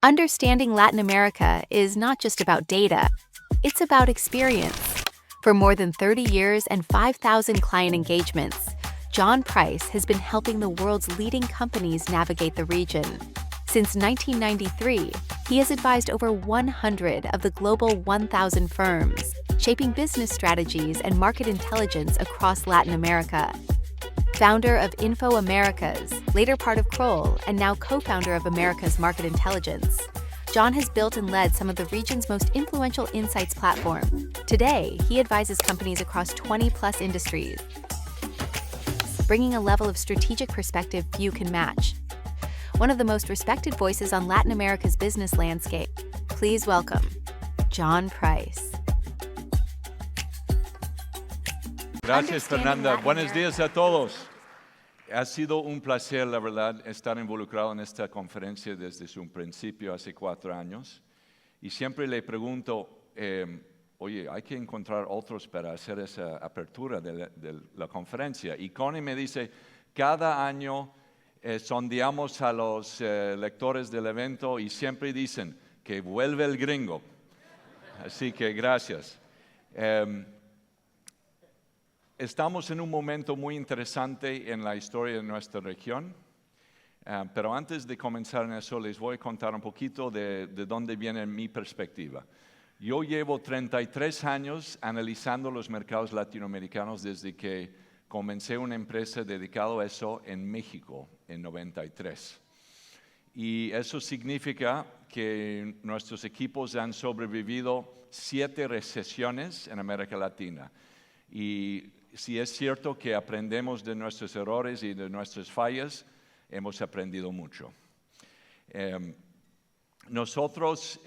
Understanding Latin America is not just about data, it's about experience. For more than 30 years and 5,000 client engagements, John Price has been helping the world's leading companies navigate the region. Since 1993, he has advised over 100 of the global 1,000 firms, shaping business strategies and market intelligence across Latin America. Founder of Info Americas, later part of Kroll, and now co-founder of Americas Market Intelligence, John has built and led some of the region's most influential insights platform. Today, he advises companies across 20-plus industries, bringing a level of strategic perspective few can match. One of the most respected voices on Latin America's business landscape. Please welcome John Price. Gracias, Fernanda. Buenos días a todos. Ha sido un placer, la verdad, estar involucrado en esta conferencia desde su principio, hace 4 años. Y siempre le pregunto, oye, hay que encontrar otros para hacer esa apertura de la conferencia. Y Connie me dice, cada año sondeamos a los lectores del evento y siempre dicen que vuelve el gringo. Así que gracias. Estamos en un momento muy interesante en la historia de nuestra región, pero antes de comenzar en eso les voy a contar un poquito de dónde viene mi perspectiva. Yo llevo 33 años analizando los mercados latinoamericanos desde que comencé una empresa dedicada a eso en México en 93. Y eso significa que nuestros equipos han sobrevivido 7 recesiones en América Latina. Y si es cierto que aprendemos de nuestros errores y de nuestras fallas, hemos aprendido mucho. Nosotros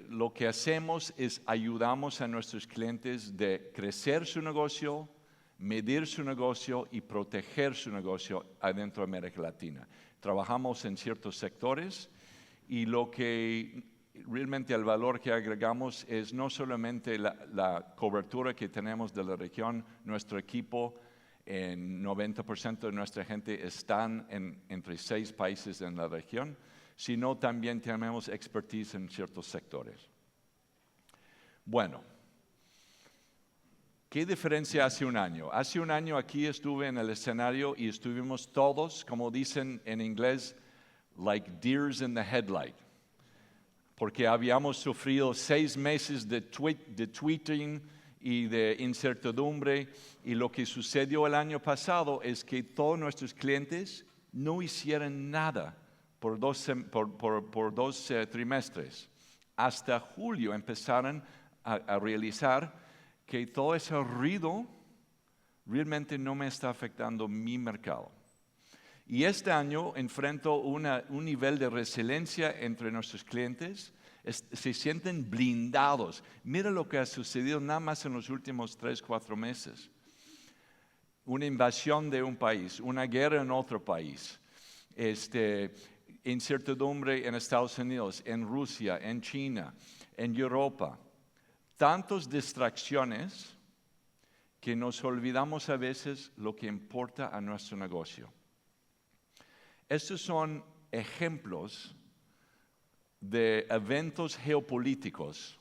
lo que hacemos es ayudamos a nuestros clientes de crecer su negocio, medir su negocio y proteger su negocio adentro de América Latina. Trabajamos en ciertos sectores y lo que realmente el valor que agregamos es no solamente la cobertura que tenemos de la región, nuestro equipo, en 90% de nuestra gente están entre 6 países en la región, sino también tenemos expertise en ciertos sectores. Bueno, ¿qué diferencia hace un año? Hace un año aquí estuve en el escenario y estuvimos todos, como dicen en inglés, like deers in the headlight. Porque habíamos sufrido 6 meses de tweeting y de incertidumbre, y lo que sucedió el año pasado es que todos nuestros clientes no hicieron nada por 2 trimestres. Hasta julio empezaron a realizar que todo ese ruido realmente no me está afectando mi mercado. Y este año enfrento un nivel de resiliencia entre nuestros clientes. Se sienten blindados. Mira lo que ha sucedido nada más en los últimos 3-4 meses. Una invasión de un país, una guerra en otro país, incertidumbre en Estados Unidos, en Rusia, en China, en Europa. Tantas distracciones que nos olvidamos a veces lo que importa a nuestro negocio. Estos son ejemplos de eventos geopolíticos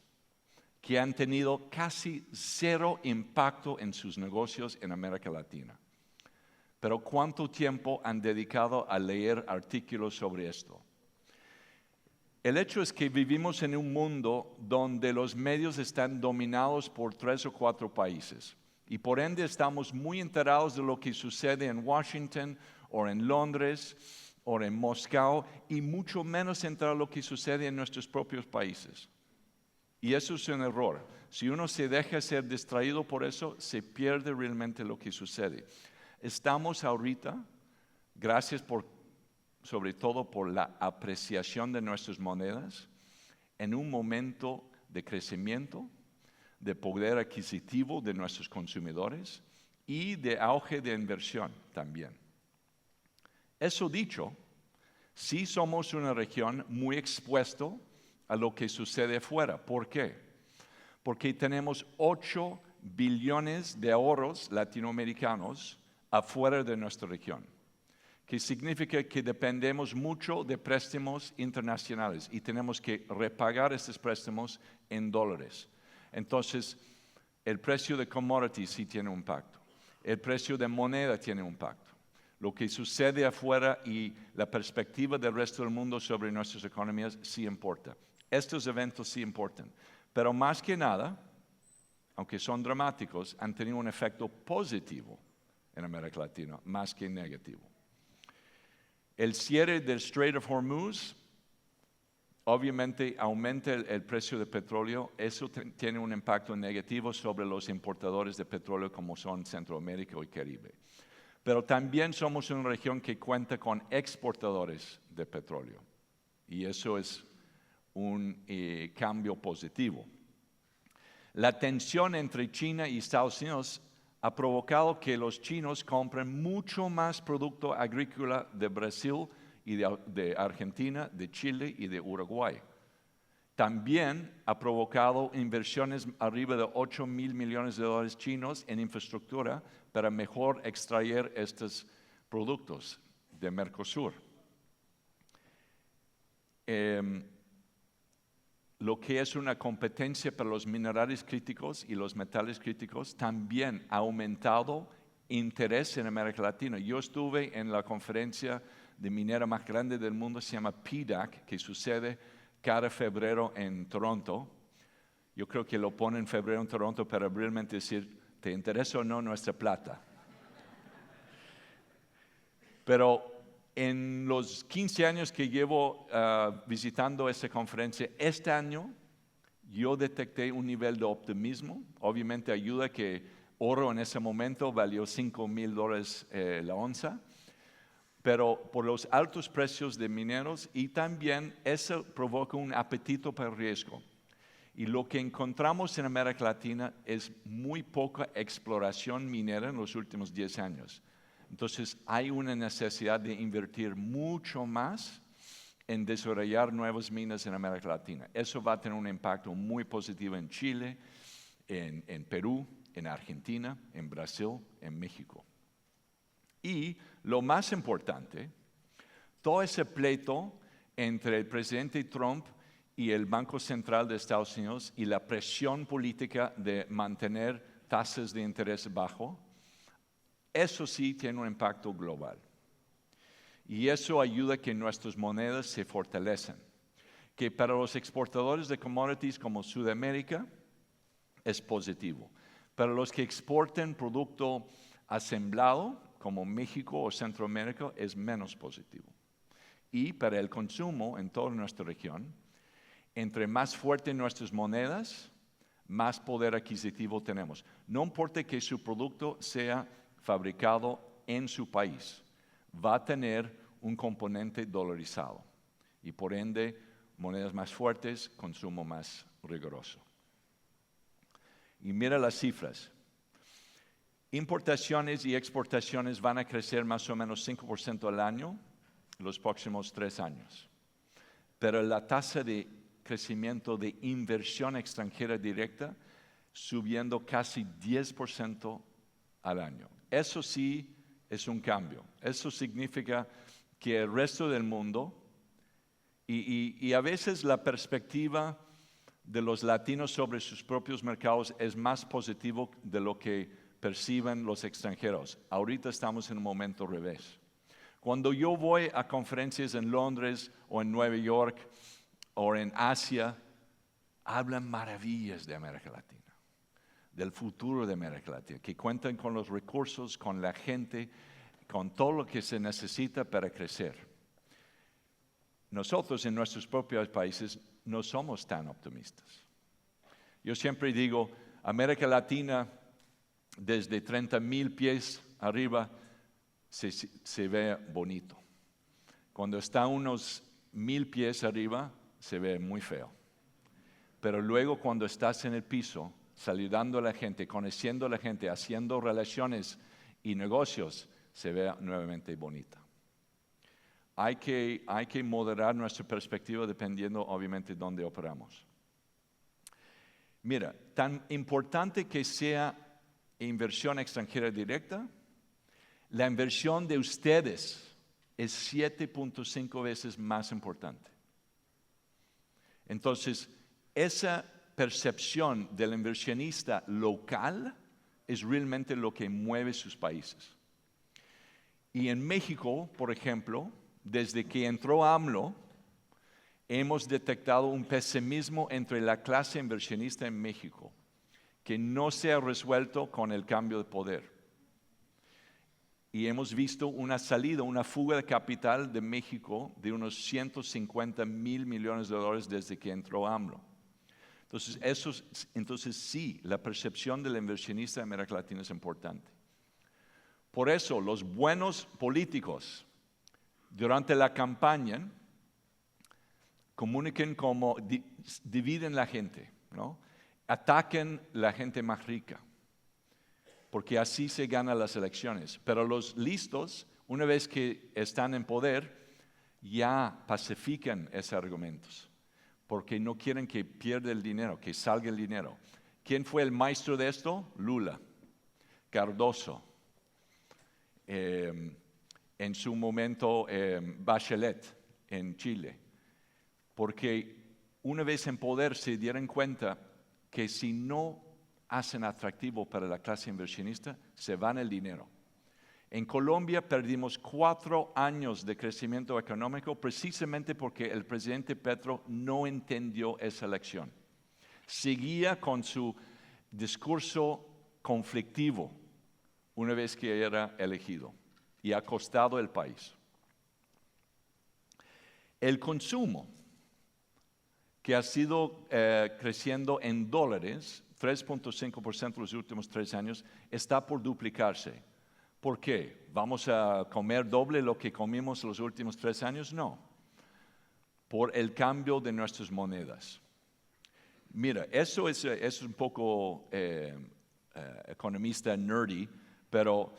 que han tenido casi 0 impacto en sus negocios en América Latina. Pero ¿cuánto tiempo han dedicado a leer artículos sobre esto? El hecho es que vivimos en un mundo donde los medios están dominados por 3 o 4 países. Y por ende estamos muy enterados de lo que sucede en Washington o en Londres o en Moscú, y mucho menos entrar lo que sucede en nuestros propios países. Y eso es un error. Si uno se deja ser distraído por eso, se pierde realmente lo que sucede. Estamos ahorita, gracias sobre todo por la apreciación de nuestras monedas, en un momento de crecimiento, de poder adquisitivo de nuestros consumidores y de auge de inversión también. Eso dicho, sí somos una región muy expuesta a lo que sucede afuera. ¿Por qué? Porque tenemos 8 billones de ahorros latinoamericanos afuera de nuestra región, que significa que dependemos mucho de préstamos internacionales y tenemos que repagar estos préstamos en dólares. Entonces, el precio de commodities sí tiene un impacto. El precio de moneda tiene un impacto. Lo que sucede afuera y la perspectiva del resto del mundo sobre nuestras economías sí importa. Estos eventos sí importan. Pero más que nada, aunque son dramáticos, han tenido un efecto positivo en América Latina, más que negativo. El cierre del Strait of Hormuz obviamente aumenta el precio del petróleo. Eso tiene un impacto negativo sobre los importadores de petróleo como son Centroamérica y Caribe. Pero también somos una región que cuenta con exportadores de petróleo. Y eso es un cambio positivo. La tensión entre China y Estados Unidos ha provocado que los chinos compren mucho más producto agrícola de Brasil y de Argentina, de Chile y de Uruguay. También ha provocado inversiones arriba de $8 mil millones de dólares chinos en infraestructura para mejor extraer estos productos de Mercosur. Lo que es una competencia para los minerales críticos y los metales críticos también ha aumentado interés en América Latina. Yo estuve en la conferencia de minera más grande del mundo, se llama PDAC, que sucede cada febrero en Toronto. Yo creo que lo ponen en febrero en Toronto para realmente decir, ¿te interesa o no nuestra plata? Pero en los 15 años que llevo visitando esta conferencia, este año yo detecté un nivel de optimismo. Obviamente ayuda que oro en ese momento valió $5,000 la onza, pero por los altos precios de mineros y también eso provoca un apetito para el riesgo. Y lo que encontramos en América Latina es muy poca exploración minera en los últimos 10 años. Entonces hay una necesidad de invertir mucho más en desarrollar nuevas minas en América Latina. Eso va a tener un impacto muy positivo en Chile, en Perú, en Argentina, en Brasil, en México. Y lo más importante, todo ese pleito entre el presidente Trump y el Banco Central de Estados Unidos y la presión política de mantener tasas de interés bajo, eso sí tiene un impacto global. Y eso ayuda a que nuestras monedas se fortalezcan. Que para los exportadores de commodities como Sudamérica es positivo. Para los que exportan producto asemblado como México o Centroamérica es menos positivo. Y para el consumo en toda nuestra región, entre más fuertes nuestras monedas, más poder adquisitivo tenemos. No importa que su producto sea fabricado en su país, va a tener un componente dolarizado y por ende monedas más fuertes, consumo más riguroso. Y mira las cifras. Importaciones y exportaciones van a crecer más o menos 5% al año los próximos 3 años. Pero la tasa de crecimiento de inversión extranjera directa subiendo casi 10% al año. Eso sí es un cambio. Eso significa que el resto del mundo, y a veces la perspectiva de los latinos sobre sus propios mercados es más positivo de lo que perciben los extranjeros. Ahorita estamos en un momento revés. Cuando yo voy a conferencias en Londres o en Nueva York o en Asia, hablan maravillas de América Latina, del futuro de América Latina, que cuentan con los recursos, con la gente, con todo lo que se necesita para crecer. Nosotros en nuestros propios países no somos tan optimistas. Yo siempre digo, América Latina desde 30,000 pies arriba se ve bonito. Cuando está unos 1,000 pies arriba se ve muy feo. Pero luego cuando estás en el piso, saludando a la gente, conociendo a la gente, haciendo relaciones y negocios, se ve nuevamente bonita. Hay que moderar nuestra perspectiva dependiendo obviamente de dónde operamos. Mira, tan importante que sea inversión extranjera directa, la inversión de ustedes es 7.5 veces más importante. Entonces, esa percepción del inversionista local es realmente lo que mueve sus países. Y en México, por ejemplo, desde que entró AMLO, hemos detectado un pesimismo entre la clase inversionista en México, que no se ha resuelto con el cambio de poder. Y hemos visto una salida, una fuga de capital de México de unos 150 mil millones de dólares desde que entró AMLO. Entonces sí, la percepción del inversionista de América Latina es importante. Por eso los buenos políticos durante la campaña comuniquen como dividen la gente, ¿no? Ataquen la gente más rica, porque así se ganan las elecciones. Pero los listos, una vez que están en poder, ya pacifican esos argumentos, porque no quieren que pierda el dinero, que salga el dinero. ¿Quién fue el maestro de esto? Lula, Cardoso, en su momento Bachelet en Chile, porque una vez en poder se dieron cuenta que si no hacen atractivo para la clase inversionista, se van el dinero. En Colombia perdimos 4 años de crecimiento económico precisamente porque el presidente Petro no entendió esa lección. Seguía con su discurso conflictivo una vez que era elegido y ha costado el país. El consumo, que ha sido creciendo en dólares, 3.5% los últimos 3 años, está por duplicarse. ¿Por qué? ¿Vamos a comer doble lo que comimos los últimos 3 años? No. Por el cambio de nuestras monedas. Mira, eso es un poco economista nerdy, pero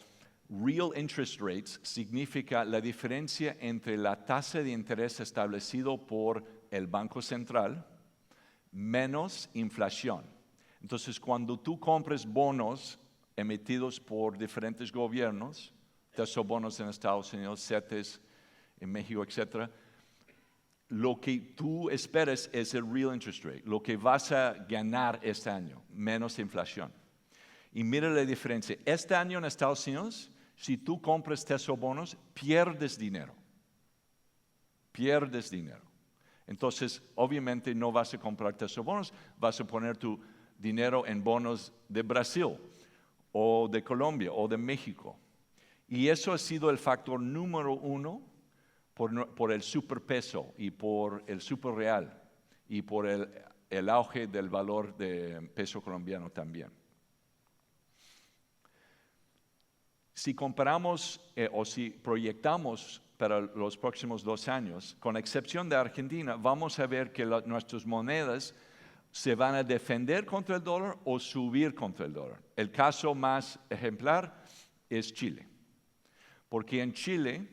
real interest rates significa la diferencia entre la tasa de interés establecido por el Banco Central menos inflación. Entonces, cuando tú compres bonos emitidos por diferentes gobiernos, tesobonos en Estados Unidos, CETES en México, etc., lo que tú esperas es el real interest rate, lo que vas a ganar este año, menos inflación. Y mira la diferencia. Este año en Estados Unidos, si tú compras tesobonos, pierdes dinero. Pierdes dinero. Entonces, obviamente no vas a comprar tesobonos, vas a poner tu dinero en bonos de Brasil, o de Colombia, o de México. Y eso ha sido el factor número 1 por el superpeso y por el superreal y por el auge del valor del peso colombiano también. Si comparamos o si proyectamos para los próximos 2 años, con excepción de Argentina, vamos a ver que nuestras monedas se van a defender contra el dólar o subir contra el dólar. El caso más ejemplar es Chile. Porque en Chile,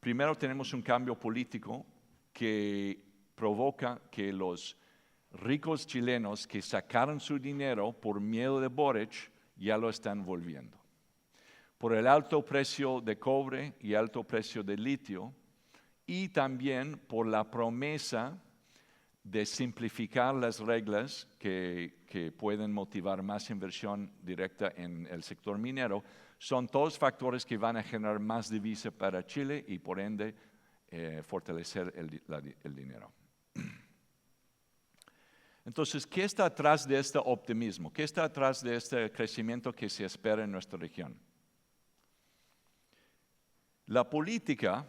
primero tenemos un cambio político que provoca que los ricos chilenos que sacaron su dinero por miedo de Boric ya lo están volviendo. Por el alto precio de cobre y alto precio de litio y también por la promesa de simplificar las reglas que pueden motivar más inversión directa en el sector minero, son todos factores que van a generar más divisa para Chile y por ende fortalecer el dinero. Entonces, ¿qué está atrás de este optimismo? ¿Qué está atrás de este crecimiento que se espera en nuestra región? La política,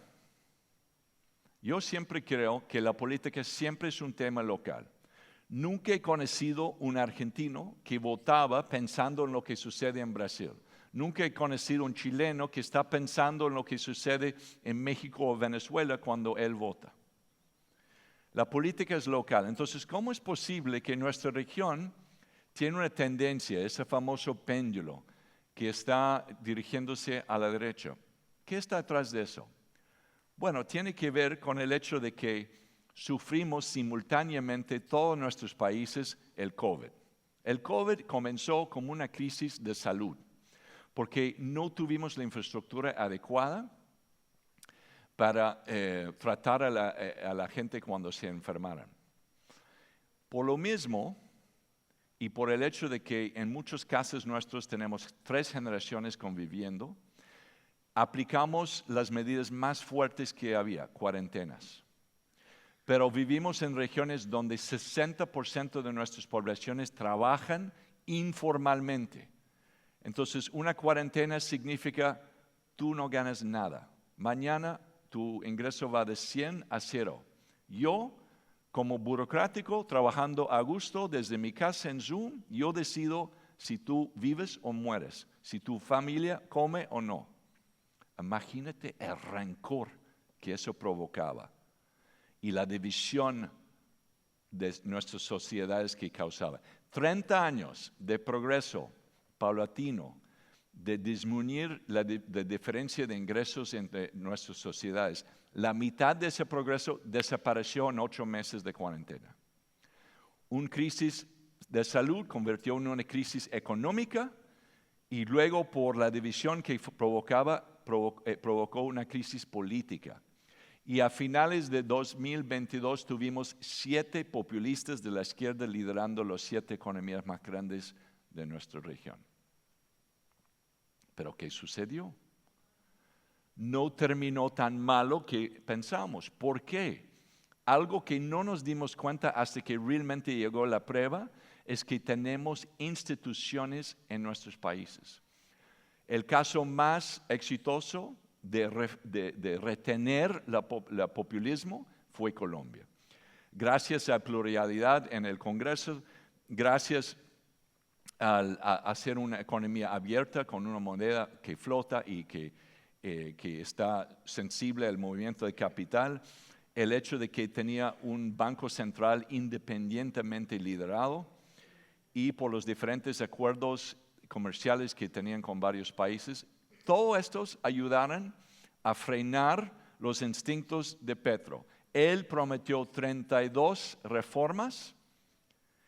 yo siempre creo que la política siempre es un tema local. Nunca he conocido un argentino que votaba pensando en lo que sucede en Brasil. Nunca he conocido un chileno que está pensando en lo que sucede en México o Venezuela cuando él vota. La política es local. Entonces, ¿cómo es posible que nuestra región tiene una tendencia, ese famoso péndulo, que está dirigiéndose a la derecha? ¿Qué está atrás de eso? Bueno, tiene que ver con el hecho de que sufrimos simultáneamente todos nuestros países el COVID. El COVID comenzó como una crisis de salud, porque no tuvimos la infraestructura adecuada para tratar a la gente cuando se enfermaran. Por lo mismo, y por el hecho de que en muchos casos nuestros tenemos 3 generaciones conviviendo, aplicamos las medidas más fuertes que había, cuarentenas. Pero vivimos en regiones donde 60% de nuestras poblaciones trabajan informalmente. Entonces, una cuarentena significa tú no ganas nada. Mañana tu ingreso va de 100 a 0. Yo, como burocrático, trabajando a gusto desde mi casa en Zoom, yo decido si tú vives o mueres, si tu familia come o no. Imagínate el rencor que eso provocaba y la división de nuestras sociedades que causaba. 30 años de progreso paulatino, de disminuir la diferencia de ingresos entre nuestras sociedades. La mitad de ese progreso desapareció en 8 meses de cuarentena. Una crisis de salud convirtió en una crisis económica y luego por la división que provocó una crisis política. Y a finales de 2022 tuvimos 7 populistas de la izquierda liderando las 7 economías más grandes de nuestra región. ¿Pero qué sucedió? No terminó tan malo que pensamos. ¿Por qué? Algo que no nos dimos cuenta hasta que realmente llegó la prueba es que tenemos instituciones en nuestros países. El caso más exitoso de retener el populismo fue Colombia. Gracias a pluralidad en el Congreso, gracias a hacer una economía abierta con una moneda que flota y que está sensible al movimiento de capital, el hecho de que tenía un banco central independientemente liderado y por los diferentes acuerdos comerciales que tenían con varios países, todos estos ayudaron a frenar los instintos de Petro. Él prometió 32 reformas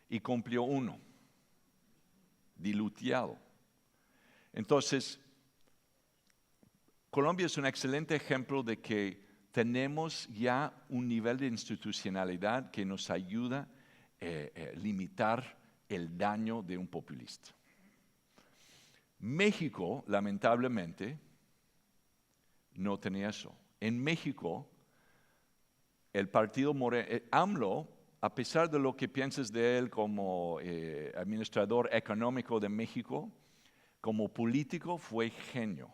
y cumplió 1, diluteado. Entonces, Colombia es un excelente ejemplo de que tenemos ya un nivel de institucionalidad que nos ayuda a limitar el daño de un populista. México, lamentablemente, no tenía eso. En México, el partido AMLO, a pesar de lo que pienses de él como administrador económico de México, como político fue genio.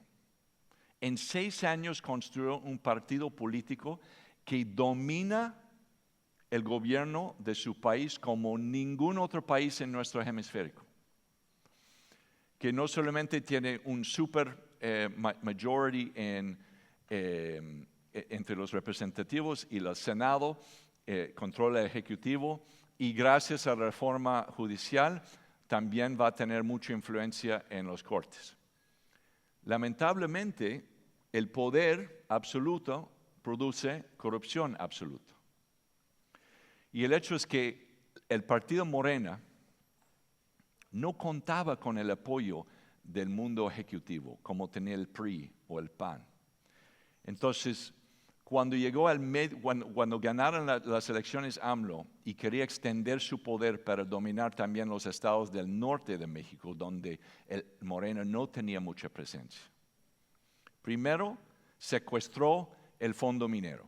En 6 años construyó un partido político que domina el gobierno de su país como ningún otro país en nuestro hemisferio. Que no solamente tiene un super majority entre los representativos y el Senado, controla el Ejecutivo, y gracias a la reforma judicial también va a tener mucha influencia en los cortes. Lamentablemente, el poder absoluto produce corrupción absoluta. Y el hecho es que el partido Morena no contaba con el apoyo del mundo ejecutivo, como tenía el PRI o el PAN. Entonces, cuando ganaron las elecciones AMLO y quería extender su poder para dominar también los estados del norte de México, donde el Morena no tenía mucha presencia. Primero, secuestró el fondo minero.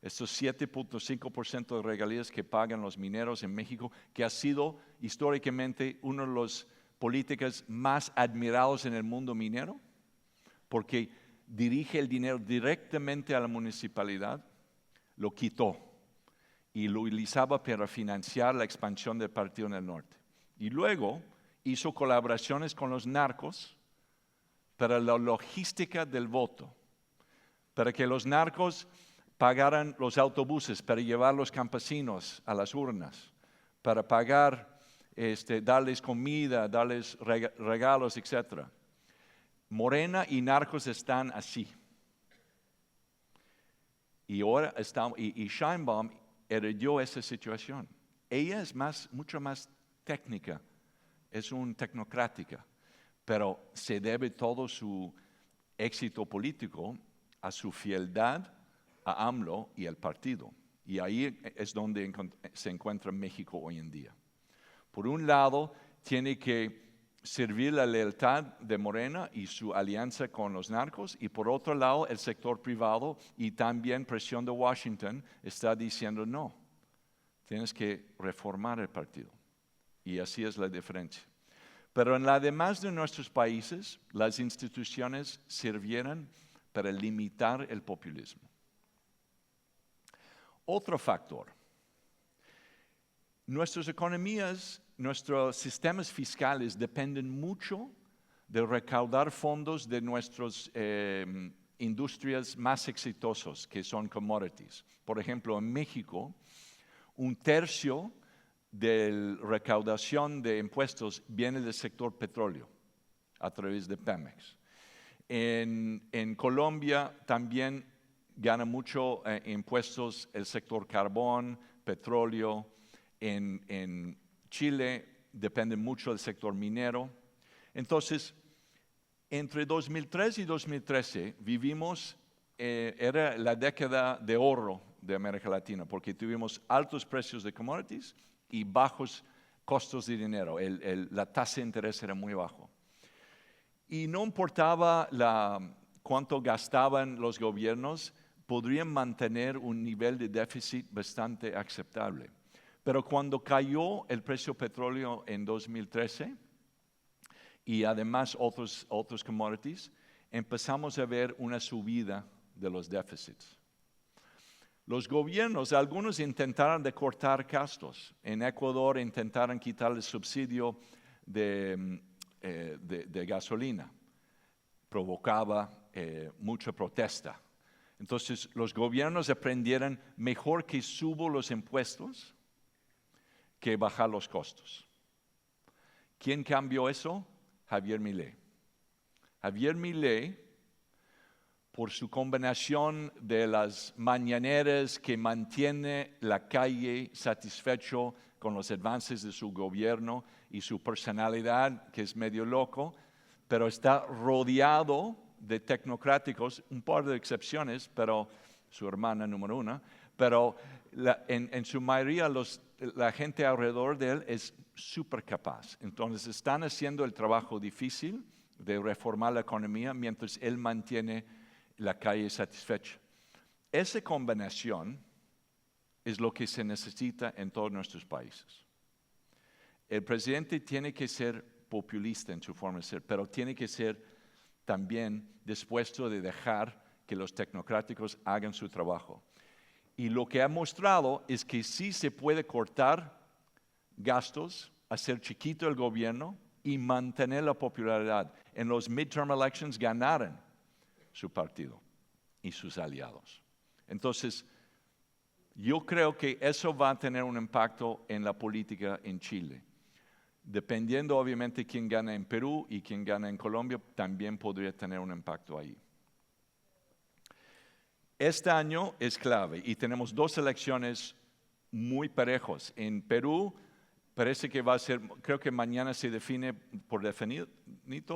Estos 7.5% de regalías que pagan los mineros en México, que ha sido históricamente uno de los políticos más admirados en el mundo minero, porque dirige el dinero directamente a la municipalidad, lo quitó y lo utilizaba para financiar la expansión del partido en el norte. Y luego hizo colaboraciones con los narcos para la logística del voto, para que los narcos pagaran los autobuses para llevar a los campesinos a las urnas, para pagar, darles comida, darles regalos, etc. Morena y narcos están así. Y ahora y Sheinbaum heredó esa situación. Ella es mucho más técnica, es una tecnocrática, pero se debe todo su éxito político a su fieldad a AMLO y al partido. Y ahí es donde se encuentra México hoy en día. Por un lado, tiene que servir la lealtad de Morena y su alianza con los narcos, y por otro lado, el sector privado y también presión de Washington está diciendo no, tienes que reformar el partido. Y así es la diferencia. Pero en la demás de nuestros países, las instituciones sirvieron para limitar el populismo. Otro factor. Nuestras economías, nuestros sistemas fiscales dependen mucho de recaudar fondos de nuestras industrias más exitosas, que son commodities. Por ejemplo, en México, 1/3 de la recaudación de impuestos viene del sector petróleo, a través de Pemex. En Colombia también gana mucho impuestos el sector carbón, petróleo. En Chile depende mucho del sector minero. Entonces, entre 2003 y 2013 vivimos, era la década de oro de América Latina, porque tuvimos altos precios de commodities y bajos costos de dinero. La tasa de interés era muy bajo. Y no importaba cuánto gastaban los gobiernos, podrían mantener un nivel de déficit bastante aceptable. Pero cuando cayó el precio del petróleo en 2013 y además otros commodities, empezamos a ver una subida de los déficits. Los gobiernos, algunos intentaron de cortar gastos. En Ecuador intentaron quitar el subsidio de gasolina. Provocaba mucha protesta. Entonces los gobiernos aprendieron mejor que subo los impuestos que bajar los costos. ¿Quién cambió eso? Javier Milei. Javier Milei, por su combinación de las mañaneras que mantiene la calle satisfecho con los avances de su gobierno y su personalidad, que es medio loco, pero está rodeado de tecnocráticos, un par de excepciones, pero su hermana número 1, pero en su mayoría la gente alrededor de él es súper capaz. Entonces están haciendo el trabajo difícil de reformar la economía mientras él mantiene la calle satisfecha. Esa combinación es lo que se necesita en todos nuestros países. El presidente tiene que ser populista en su forma de ser, pero tiene que ser también dispuesto de dejar que los tecnocráticos hagan su trabajo. Y lo que ha mostrado es que sí se puede cortar gastos, hacer chiquito el gobierno y mantener la popularidad. En los midterm elections ganaron su partido y sus aliados. Entonces, yo creo que eso va a tener un impacto en la política en Chile. Dependiendo obviamente quién gana en Perú y quién gana en Colombia, también podría tener un impacto ahí. Este año es clave y tenemos 2 elecciones muy parejos. En Perú parece que va a ser, creo que mañana se define por definido,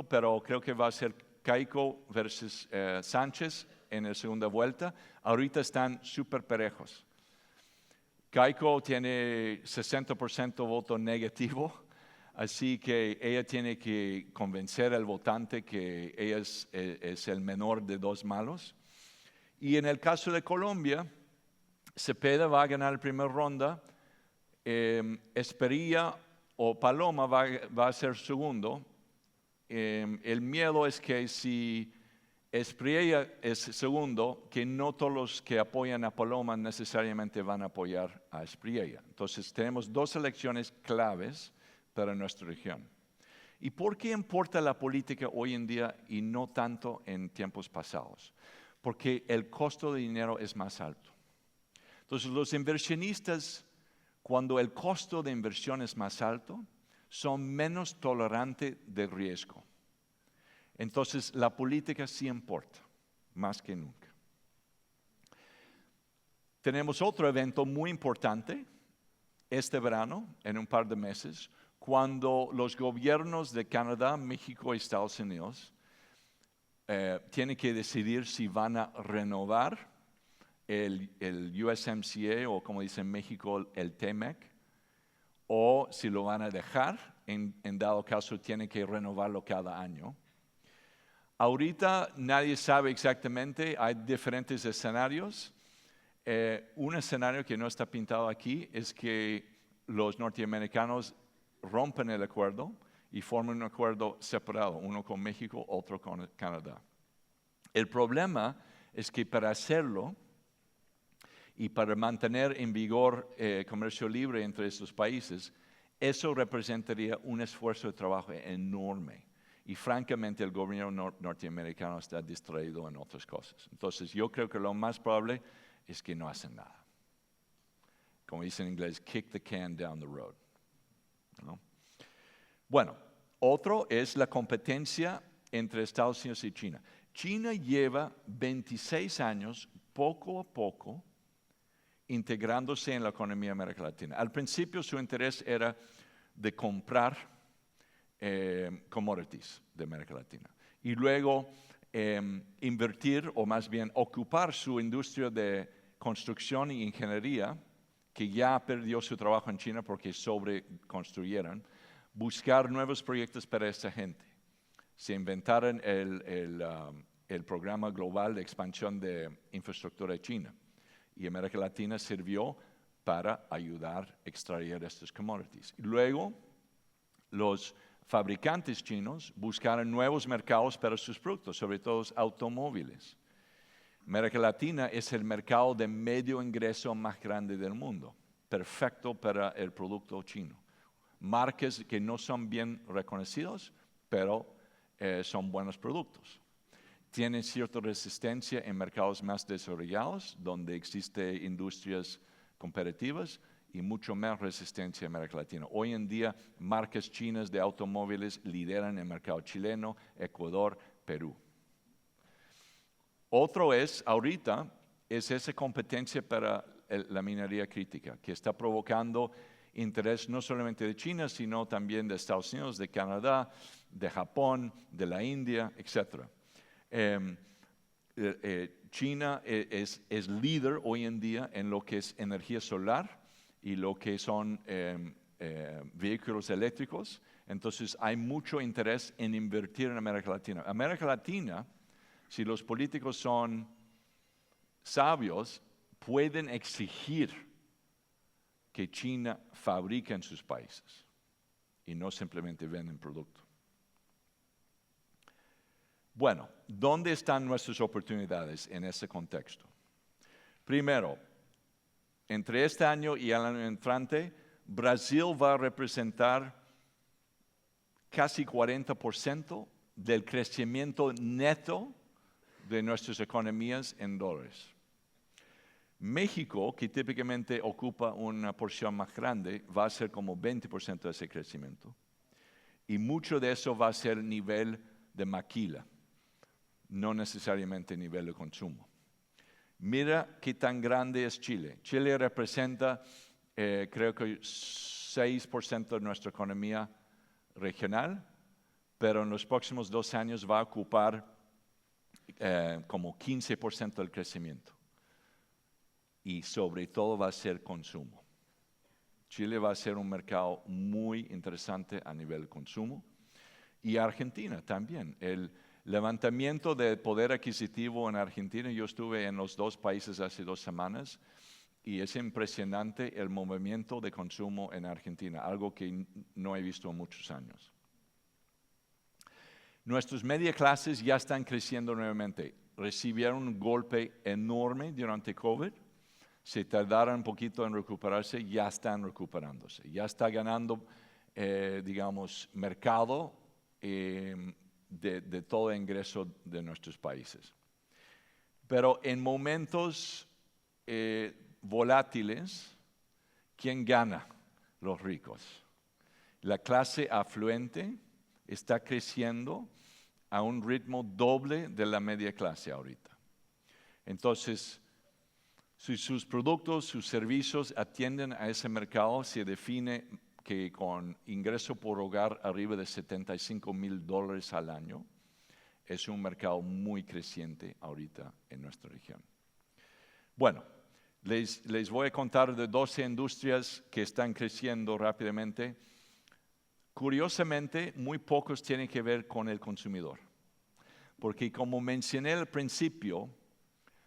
pero creo que va a ser Keiko versus Sánchez en la segunda vuelta. Ahorita están súper parejos. Keiko tiene 60% voto negativo, así que ella tiene que convencer al votante que ella es el menor de 2 malos. Y en el caso de Colombia, Cepeda va a ganar la primera ronda, Esperilla o Paloma va a ser segundo. El miedo es que si Esperilla es segundo, que no todos los que apoyan a Paloma necesariamente van a apoyar a Esperilla. Entonces tenemos 2 elecciones claves para nuestra región. ¿Y por qué importa la política hoy en día y no tanto en tiempos pasados? Porque el costo de dinero es más alto. Entonces los inversionistas, cuando el costo de inversión es más alto, son menos tolerantes del riesgo. Entonces la política sí importa, más que nunca. Tenemos otro evento muy importante este verano, en un par de meses, cuando los gobiernos de Canadá, México y Estados Unidos tienen que decidir si van a renovar el USMCA o como dice en México el TEMEC, o si lo van a dejar, en dado caso tienen que renovarlo cada año. Ahorita nadie sabe exactamente, hay diferentes escenarios. Un escenario que no está pintado aquí es que los norteamericanos rompen el acuerdo y forman un acuerdo separado, uno con México, otro con Canadá. El problema es que para hacerlo y para mantener en vigor comercio libre entre estos países, eso representaría un esfuerzo de trabajo enorme. Y francamente el gobierno norteamericano está distraído en otras cosas. Entonces yo creo que lo más probable es que no hacen nada. Como dicen en inglés, kick the can down the road, ¿no? Bueno, otro es la competencia entre Estados Unidos y China. China lleva 26 años, poco a poco, integrándose en la economía de América Latina. Al principio su interés era de comprar commodities de América Latina y luego invertir o más bien ocupar su industria de construcción y ingeniería, que ya perdió su trabajo en China porque sobreconstruyeron, buscar nuevos proyectos para esta gente. Se inventaron el programa global de expansión de infraestructura de China y América Latina sirvió para ayudar a extraer estos commodities. Y luego los fabricantes chinos buscaron nuevos mercados para sus productos, sobre todo los automóviles. América Latina es el mercado de medio ingreso más grande del mundo, perfecto para el producto chino. Marcas que no son bien reconocidos, pero son buenos productos. Tienen cierta resistencia en mercados más desarrollados, donde existen industrias competitivas, y mucho más resistencia en América Latina. Hoy en día, marcas chinas de automóviles lideran el mercado chileno, Ecuador, Perú. Otro ahorita, es esa competencia para la minería crítica, que está provocando interés no solamente de China, sino también de Estados Unidos, de Canadá, de Japón, de la India, etc. China es líder hoy en día en lo que es energía solar y lo que son vehículos eléctricos. Entonces hay mucho interés en invertir en América Latina. América Latina, si los políticos son sabios, pueden exigir que China fabrique en sus países y no simplemente venden producto. Bueno, ¿dónde están nuestras oportunidades en ese contexto? Primero, entre este año y el año entrante, Brasil va a representar casi 40% del crecimiento neto de nuestras economías en dólares. México, que típicamente ocupa una porción más grande, va a ser como 20% de ese crecimiento. Y mucho de eso va a ser nivel de maquila, no necesariamente nivel de consumo. Mira qué tan grande es Chile. Chile representa, creo que 6% de nuestra economía regional, pero en los próximos 2 años va a ocupar como 15% del crecimiento. Y sobre todo va a ser consumo. Chile va a ser un mercado muy interesante a nivel de consumo. Y Argentina también. El levantamiento de poder adquisitivo en Argentina, yo estuve en los 2 países hace 2 semanas y es impresionante el movimiento de consumo en Argentina, algo que no he visto en muchos años. Nuestras media clases ya están creciendo nuevamente. Recibieron un golpe enorme durante COVID, se tardaron un poquito en recuperarse, ya están recuperándose. Ya está ganando, digamos, mercado de todo el ingreso de nuestros países. Pero en momentos volátiles, ¿quién gana? Los ricos. La clase afluente está creciendo a un ritmo doble de la media clase ahorita. Entonces, si sus productos, sus servicios atienden a ese mercado, se define que con ingreso por hogar arriba de $75,000 al año, es un mercado muy creciente ahorita en nuestra región. Bueno, les voy a contar de 12 industrias que están creciendo rápidamente. Curiosamente, muy pocos tienen que ver con el consumidor. Porque como mencioné al principio,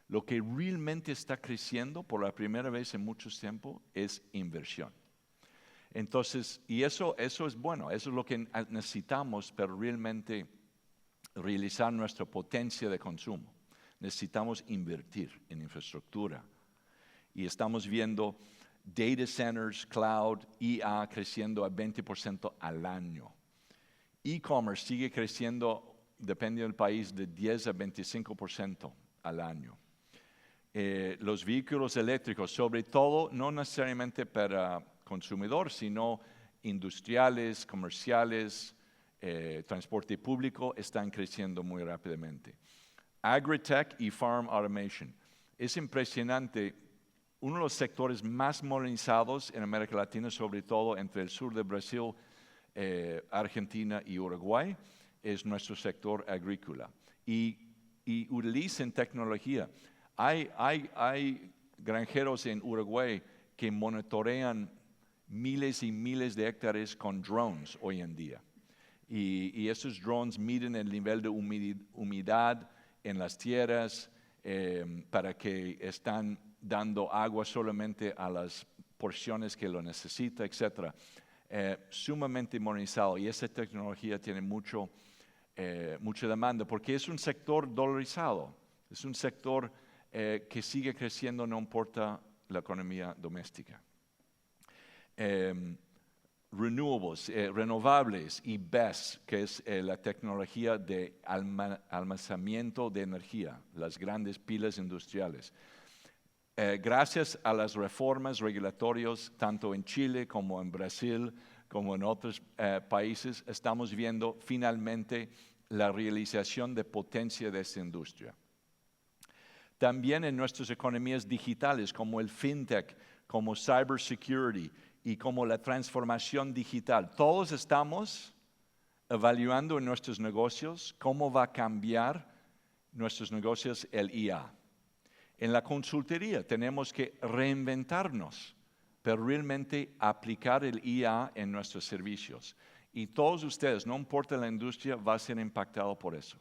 lo que realmente está creciendo por la primera vez en mucho tiempo es inversión. Entonces, y eso es bueno, eso es lo que necesitamos para realmente realizar nuestra potencia de consumo. Necesitamos invertir en infraestructura. Y estamos viendo data centers, cloud, IA creciendo a 20% al año. E-commerce sigue creciendo, depende del país, de 10 a 25% al año. Los vehículos eléctricos, sobre todo, no necesariamente para consumidor, sino industriales, comerciales, transporte público, están creciendo muy rápidamente. Agritech y Farm Automation. Es impresionante, uno de los sectores más modernizados en América Latina, sobre todo entre el sur de Brasil, Argentina y Uruguay, es nuestro sector agrícola. Y utilizan tecnología. Hay granjeros en Uruguay que monitorean miles y miles de hectáreas con drones hoy en día. Y esos drones miden el nivel de humedad en las tierras para que están dando agua solamente a las porciones que lo necesita, etc. Sumamente modernizado, y esa tecnología tiene mucha demanda porque es un sector dolarizado, es un sector que sigue creciendo, no importa la economía doméstica. Renovables y BESS, que es la tecnología de almacenamiento de energía, las grandes pilas industriales. Gracias a las reformas regulatorias, tanto en Chile como en Brasil, como en otros países, estamos viendo finalmente la realización de potencia de esta industria. También en nuestras economías digitales, como el fintech, como cybersecurity y como la transformación digital, todos estamos evaluando en nuestros negocios cómo va a cambiar nuestros negocios el IA. En la consultoría tenemos que reinventarnos, pero realmente aplicar el IA en nuestros servicios. Y todos ustedes, no importa la industria, va a ser impactado por eso.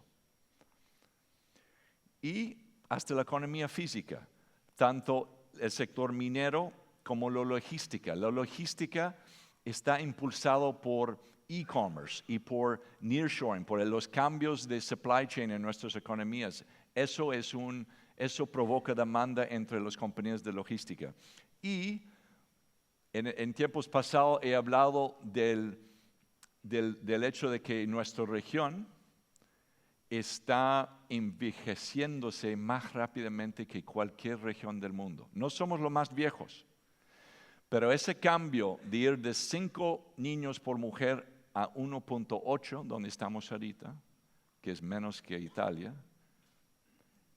Y hasta la economía física, tanto el sector minero como la logística. La logística está impulsado por e-commerce y por nearshoring, por los cambios de supply chain en nuestras economías. Eso provoca demanda entre las compañías de logística. Y en tiempos pasados he hablado del hecho de que nuestra región está envejeciéndose más rápidamente que cualquier región del mundo. No somos los más viejos, pero ese cambio de ir de 5 niños por mujer a 1.8, donde estamos ahorita, que es menos que Italia,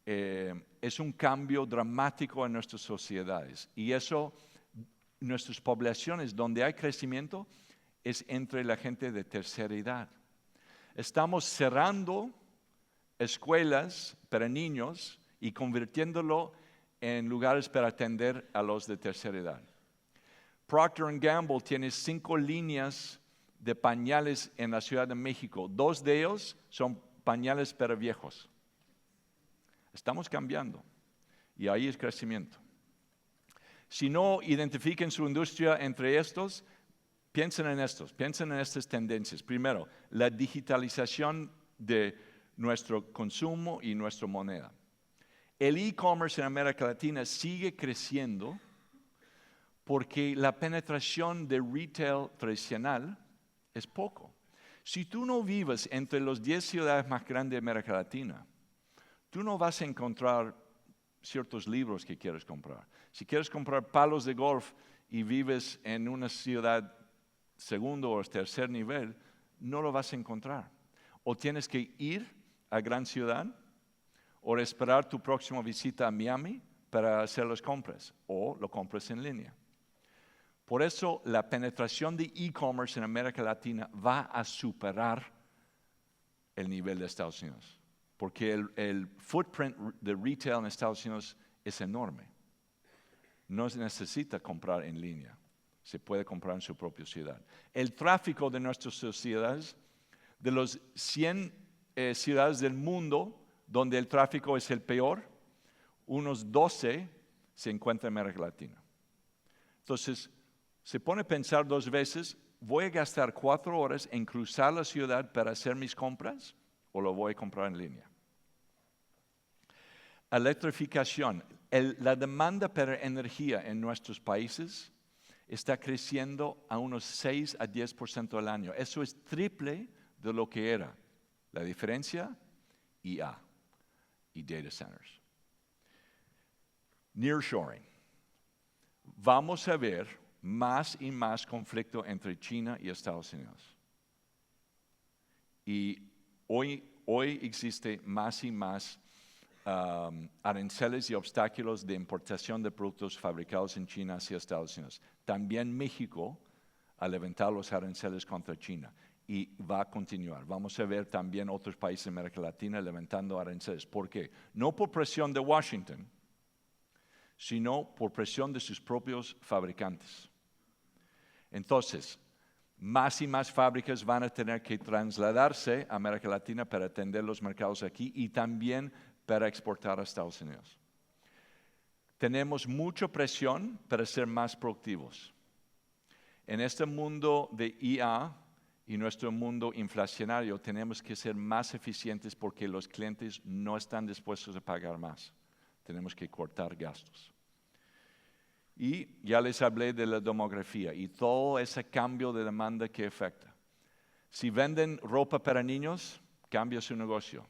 es un cambio dramático en nuestras sociedades. Y eso, nuestras poblaciones donde hay crecimiento, es entre la gente de tercera edad. Estamos cerrando escuelas para niños y convirtiéndolo en lugares para atender a los de tercera edad. Procter & Gamble tiene 5 líneas de pañales en la Ciudad de México. 2 de ellos son pañales para viejos. Estamos cambiando y ahí es crecimiento. Si no identifiquen su industria entre estos, piensen en estas tendencias. Primero, la digitalización de nuestro consumo y nuestra moneda. El e-commerce en América Latina sigue creciendo porque la penetración de retail tradicional es poco. Si tú no vives entre las 10 ciudades más grandes de América Latina, tú no vas a encontrar ciertos libros que quieres comprar. Si quieres comprar palos de golf y vives en una ciudad segundo o tercer nivel, no lo vas a encontrar. O tienes que ir a gran ciudad o esperar tu próxima visita a Miami para hacer las compras, o lo compras en línea. Por eso la penetración de e-commerce en América Latina va a superar el nivel de Estados Unidos, porque el footprint de retail en Estados Unidos es enorme. no se necesita comprar en línea. Se puede comprar en su propia ciudad. El tráfico de nuestras sociedades, de los 100 ciudades del mundo donde el tráfico es el peor, unos 12 se encuentran en América Latina. Entonces, se pone a pensar 2 veces, ¿voy a gastar 4 horas en cruzar la ciudad para hacer mis compras o lo voy a comprar en línea? Electrificación. La demanda para energía en nuestros países está creciendo a unos 6 a 10% al año. Eso es triple de lo que era. La diferencia, IA y data centers. Nearshoring. Vamos a ver más y más conflicto entre China y Estados Unidos. Y hoy existe más y más aranceles y obstáculos de importación de productos fabricados en China hacia Estados Unidos. También México ha levantado los aranceles contra China y va a continuar. Vamos a ver también otros países de América Latina levantando aranceles. ¿Por qué? No por presión de Washington, sino por presión de sus propios fabricantes. Entonces, más y más fábricas van a tener que trasladarse a América Latina para atender los mercados aquí y también para exportar a Estados Unidos. Tenemos mucha presión para ser más productivos. En este mundo de IA y nuestro mundo inflacionario tenemos que ser más eficientes porque los clientes no están dispuestos a pagar más. Tenemos que cortar gastos. Y ya les hablé de la demografía y todo ese cambio de demanda que afecta. Si venden ropa para niños, cambia su negocio.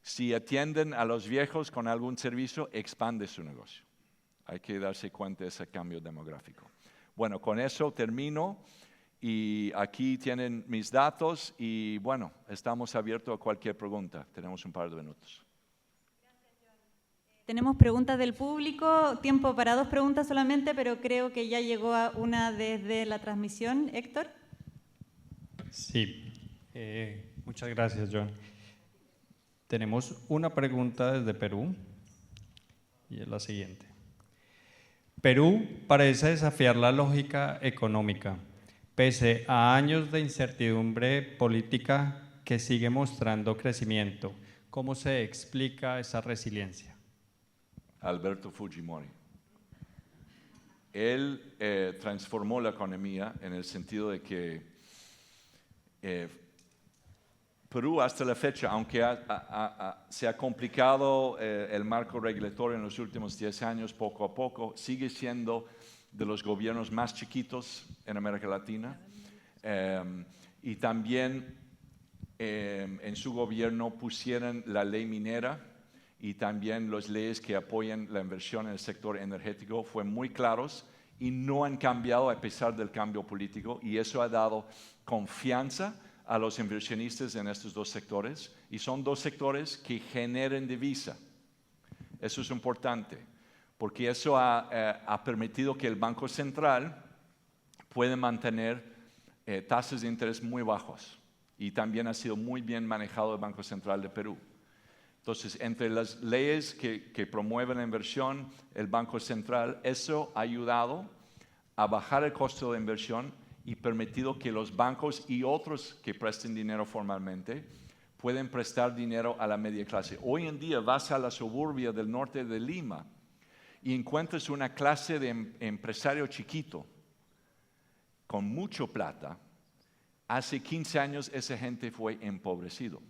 Si atienden a los viejos con algún servicio, expande su negocio. Hay que darse cuenta de ese cambio demográfico. Bueno, con eso termino y aquí tienen mis datos y bueno, estamos abiertos a cualquier pregunta. Tenemos un par de minutos. Tenemos preguntas del público, tiempo para 2 preguntas solamente, pero creo que ya llegó a una desde la transmisión. Héctor. Sí, muchas gracias, John. Tenemos una pregunta desde Perú y es la siguiente. Perú parece desafiar la lógica económica, pese a años de incertidumbre política que sigue mostrando crecimiento. ¿Cómo se explica esa resiliencia? Alberto Fujimori. Él transformó la economía en el sentido de que Perú hasta la fecha, aunque se ha complicado el marco regulatorio en los últimos 10 años, poco a poco, sigue siendo de los gobiernos más chiquitos en América Latina. Y también en su gobierno pusieron la ley minera y también las leyes que apoyan la inversión en el sector energético fueron muy claros y no han cambiado a pesar del cambio político, y eso ha dado confianza a los inversionistas en estos 2 sectores, y son 2 sectores que generan divisa. Eso es importante, porque eso ha permitido que el Banco Central pueda mantener tasas de interés muy bajos, y también ha sido muy bien manejado el Banco Central de Perú. Entonces, entre las leyes que promueven la inversión, el Banco Central, eso ha ayudado a bajar el costo de inversión y permitido que los bancos y otros que presten dinero formalmente pueden prestar dinero a la media clase. Hoy en día vas a la suburbia del norte de Lima y encuentras una clase de empresario chiquito con mucha plata. Hace 15 años esa gente fue empobrecido.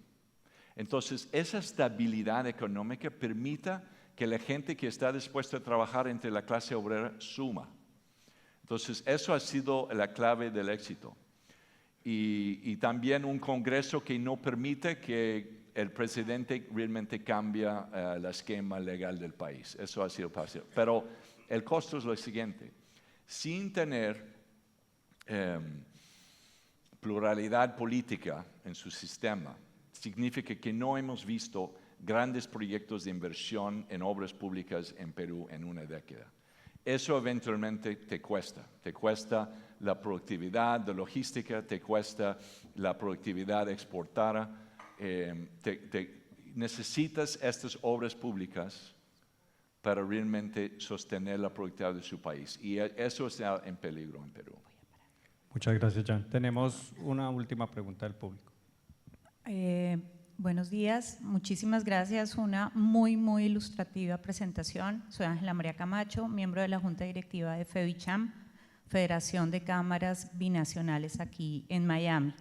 Entonces, esa estabilidad económica permite que la gente que está dispuesta a trabajar entre la clase obrera suma. Entonces, eso ha sido la clave del éxito. Y también un Congreso que no permite que el presidente realmente cambie el esquema legal del país. Eso ha sido fácil. Pero el costo es lo siguiente. Sin tener pluralidad política en su sistema, significa que no hemos visto grandes proyectos de inversión en obras públicas en Perú en una década. Eso eventualmente te cuesta la productividad de logística, te cuesta la productividad exportada. Necesitas estas obras públicas para realmente sostener la productividad de su país. Y eso está en peligro en Perú. Muchas gracias, John. Tenemos una última pregunta del público. Buenos días, muchísimas gracias. Una muy ilustrativa presentación. Soy Ángela María Camacho, miembro de la Junta Directiva de FEBICHAM, Federación de Cámaras Binacionales aquí en Miami.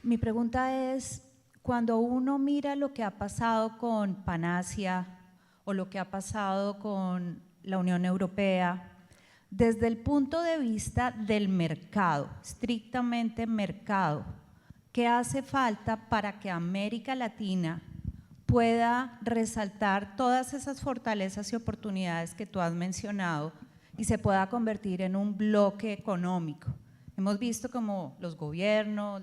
Mi pregunta es, cuando uno mira lo que ha pasado con Panasia o lo que ha pasado con la Unión Europea, desde el punto de vista del mercado, estrictamente mercado, ¿qué hace falta para que América Latina pueda resaltar todas esas fortalezas y oportunidades que tú has mencionado y se pueda convertir en un bloque económico? Hemos visto como los gobiernos,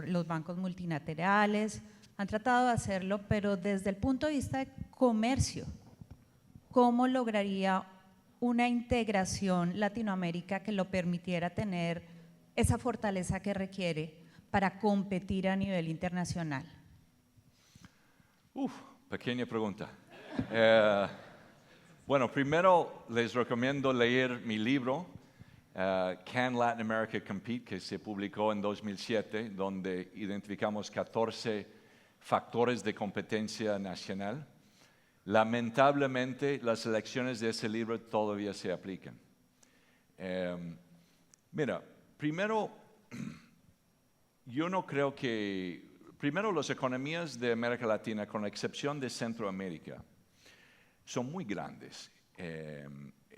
los bancos multilaterales han tratado de hacerlo, pero desde el punto de vista de comercio, ¿cómo lograría una integración Latinoamérica que lo permitiera tener esa fortaleza que requiere para competir a nivel internacional? Pequeña pregunta. Bueno, primero les recomiendo leer mi libro, Can Latin America Compete?, que se publicó en 2007, donde identificamos 14 factores de competencia nacional. Lamentablemente, las lecciones de ese libro todavía se aplican. Mira, primero, yo no creo que… Primero, las economías de América Latina, con la excepción de Centroamérica, son muy grandes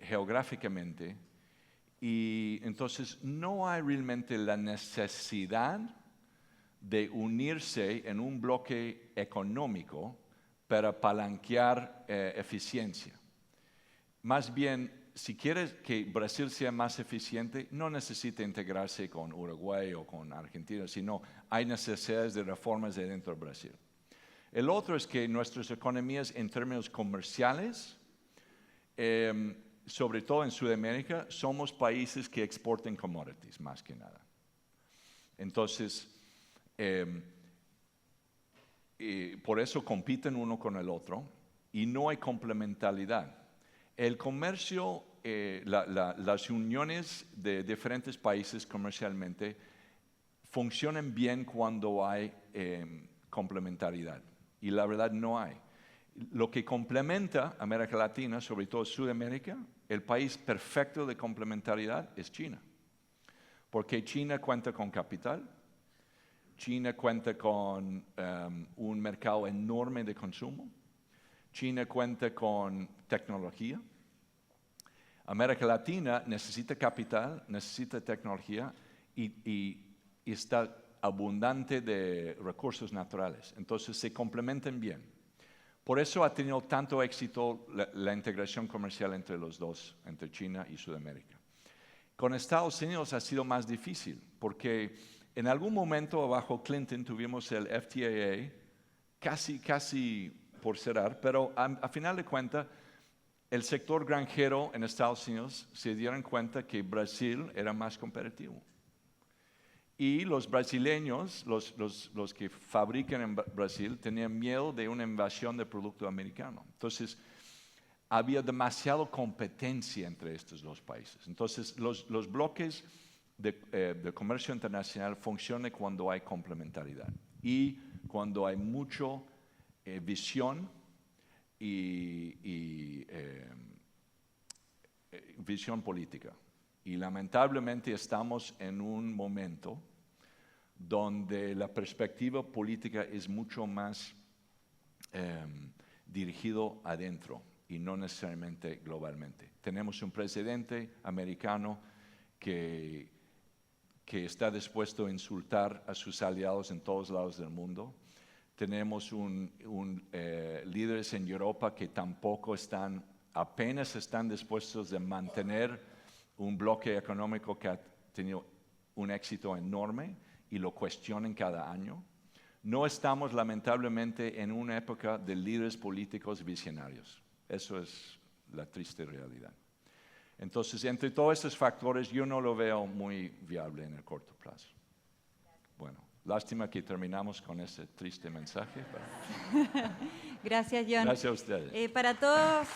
geográficamente, y entonces no hay realmente la necesidad de unirse en un bloque económico para palanquear eficiencia. Más bien, si quieres que Brasil sea más eficiente, no necesita integrarse con Uruguay o con Argentina, sino hay necesidades de reformas de dentro de Brasil. El otro es que nuestras economías en términos comerciales, sobre todo en Sudamérica, somos países que exportan commodities más que nada. Entonces, por eso compiten uno con el otro y no hay complementariedad. El comercio, las uniones de diferentes países comercialmente funcionan bien cuando hay complementariedad, y la verdad no hay. Lo que complementa América Latina, sobre todo Sudamérica, el país perfecto de complementariedad es China, porque China cuenta con capital, China cuenta con un mercado enorme de consumo, China cuenta con tecnología. América Latina necesita capital, necesita tecnología y está abundante de recursos naturales. Entonces se complementan bien. Por eso ha tenido tanto éxito la integración comercial entre los dos, entre China y Sudamérica. Con Estados Unidos ha sido más difícil, porque en algún momento bajo Clinton tuvimos el FTAA, casi por cerrar, pero a final de cuentas, el sector granjero en Estados Unidos se dieron cuenta que Brasil era más competitivo. Y los brasileños, los que fabrican en Brasil, tenían miedo de una invasión del producto americano. Entonces, había demasiada competencia entre estos dos países. Entonces, los bloques de comercio internacional funcionan cuando hay complementariedad y cuando hay mucha visión y visión política. Y lamentablemente estamos en un momento donde la perspectiva política es mucho más dirigido adentro y no necesariamente globalmente. Tenemos un presidente americano que está dispuesto a insultar a sus aliados en todos lados del mundo. Tenemos líderes en Europa que tampoco apenas están dispuestos a mantener un bloque económico que ha tenido un éxito enorme y lo cuestionan cada año. No estamos lamentablemente en una época de líderes políticos visionarios. Eso es la triste realidad. Entonces, entre todos estos factores, yo no lo veo muy viable en el corto plazo. Bueno, lástima que terminamos con ese triste mensaje. Gracias, John. Gracias a ustedes. Para todos…